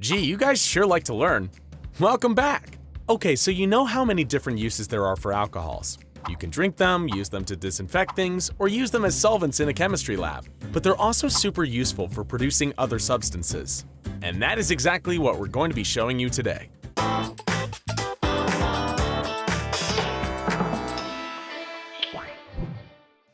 Gee, you guys sure like to learn. Welcome back! Okay, so you know how many different uses there are for alcohols. You can drink them, use them to disinfect things, or use them as solvents in a chemistry lab. But they're also super useful for producing other substances. And that is exactly what we're going to be showing you today.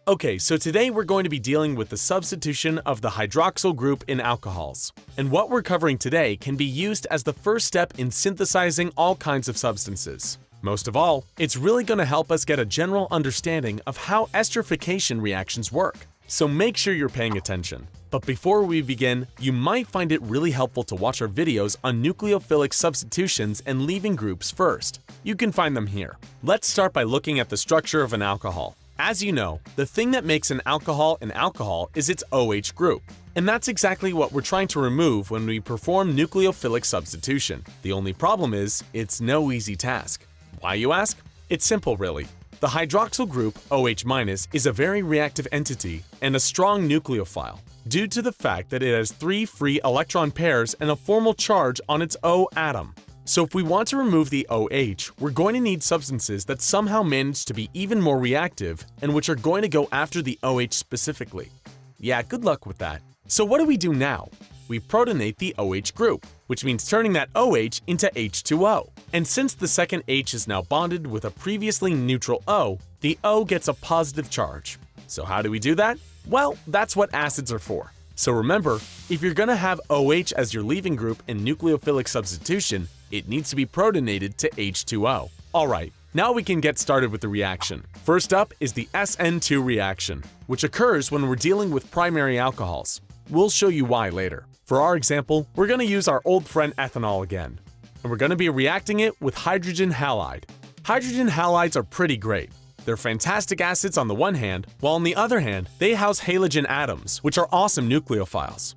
Okay, so today we're going to be dealing with the substitution of the hydroxyl group in alcohols. And what we're covering today can be used as the first step in synthesizing all kinds of substances. Most of all, it's really going to help us get a general understanding of how esterification reactions work. So make sure you're paying attention. But before we begin, you might find it really helpful to watch our videos on nucleophilic substitutions and leaving groups first. You can find them here. Let's start by looking at the structure of an alcohol. As you know, the thing that makes an alcohol is its OH group. And that's exactly what we're trying to remove when we perform nucleophilic substitution. The only problem is, it's no easy task. Why, you ask? It's simple, really. The hydroxyl group, OH-, is a very reactive entity and a strong nucleophile, due to the fact that it has 3 free electron pairs and a formal charge on its O atom. So if we want to remove the OH, we're going to need substances that somehow manage to be even more reactive and which are going to go after the OH specifically. Yeah, good luck with that. So what do we do now? We protonate the OH group, which means turning that OH into H2O. And since the second H is now bonded with a previously neutral O, the O gets a positive charge. So how do we do that? Well, that's what acids are for. So remember, if you're going to have OH as your leaving group in nucleophilic substitution, it needs to be protonated to H2O. Alright, now we can get started with the reaction. First up is the SN2 reaction, which occurs when we're dealing with primary alcohols. We'll show you why later. For our example, we're going to use our old friend ethanol again, and we're going to be reacting it with hydrogen halide. Hydrogen halides are pretty great. They're fantastic acids on the one hand, while on the other hand, they house halogen atoms, which are awesome nucleophiles.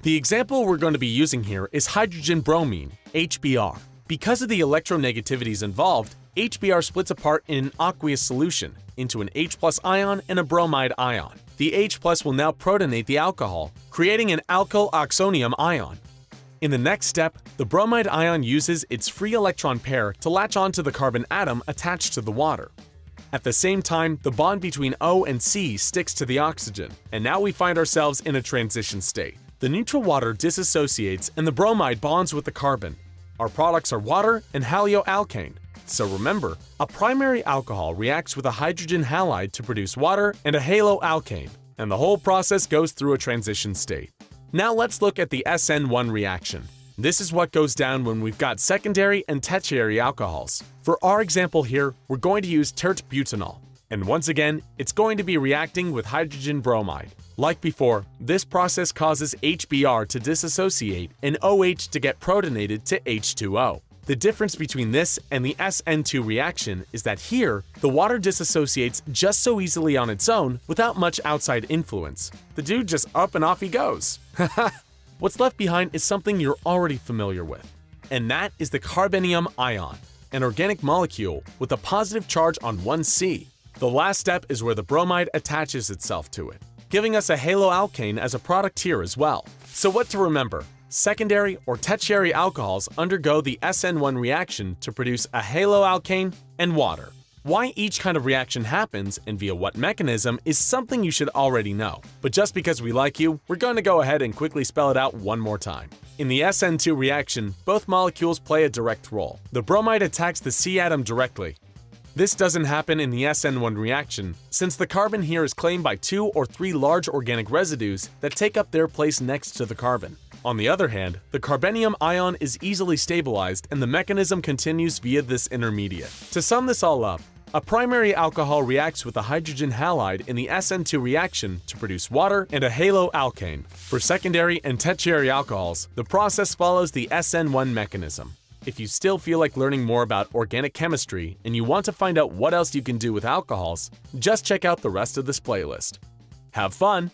The example we're going to be using here is hydrogen bromine, HBr. Because of the electronegativities involved, HBr splits apart in an aqueous solution into an H+ ion and a bromide ion. The H+ will now protonate the alcohol, creating an alkyl oxonium ion. In the next step, the bromide ion uses its free electron pair to latch onto the carbon atom attached to the water. At the same time, the bond between O and C sticks to the oxygen, and now we find ourselves in a transition state. The neutral water dissociates and the bromide bonds with the carbon. Our products are water and haloalkane. So remember, a primary alcohol reacts with a hydrogen halide to produce water and a haloalkane, and the whole process goes through a transition state. Now let's look at the SN1 reaction. This is what goes down when we've got secondary and tertiary alcohols. For our example here, we're going to use tert-butanol. And once again, it's going to be reacting with hydrogen bromide. Like before, this process causes HBr to dissociate and OH to get protonated to H2O. The difference between this and the SN2 reaction is that here, the water dissociates just so easily on its own without much outside influence. The dude just up and off he goes. What's left behind is something you're already familiar with, and that is the carbenium ion, an organic molecule with a positive charge on 1C. The last step is where the bromide attaches itself to it, giving us a haloalkane as a product here as well. So what to remember? Secondary or tertiary alcohols undergo the SN1 reaction to produce a haloalkane and water. Why each kind of reaction happens and via what mechanism is something you should already know. But just because we like you, we're going to go ahead and quickly spell it out one more time. In the SN2 reaction, both molecules play a direct role. The bromide attacks the C atom directly. This doesn't happen in the SN1 reaction, since the carbon here is claimed by 2 or 3 large organic residues that take up their place next to the carbon. On the other hand, the carbenium ion is easily stabilized and the mechanism continues via this intermediate. To sum this all up, a primary alcohol reacts with a hydrogen halide in the SN2 reaction to produce water and a haloalkane. For secondary and tertiary alcohols, the process follows the SN1 mechanism. If you still feel like learning more about organic chemistry and you want to find out what else you can do with alcohols, just check out the rest of this playlist. Have fun!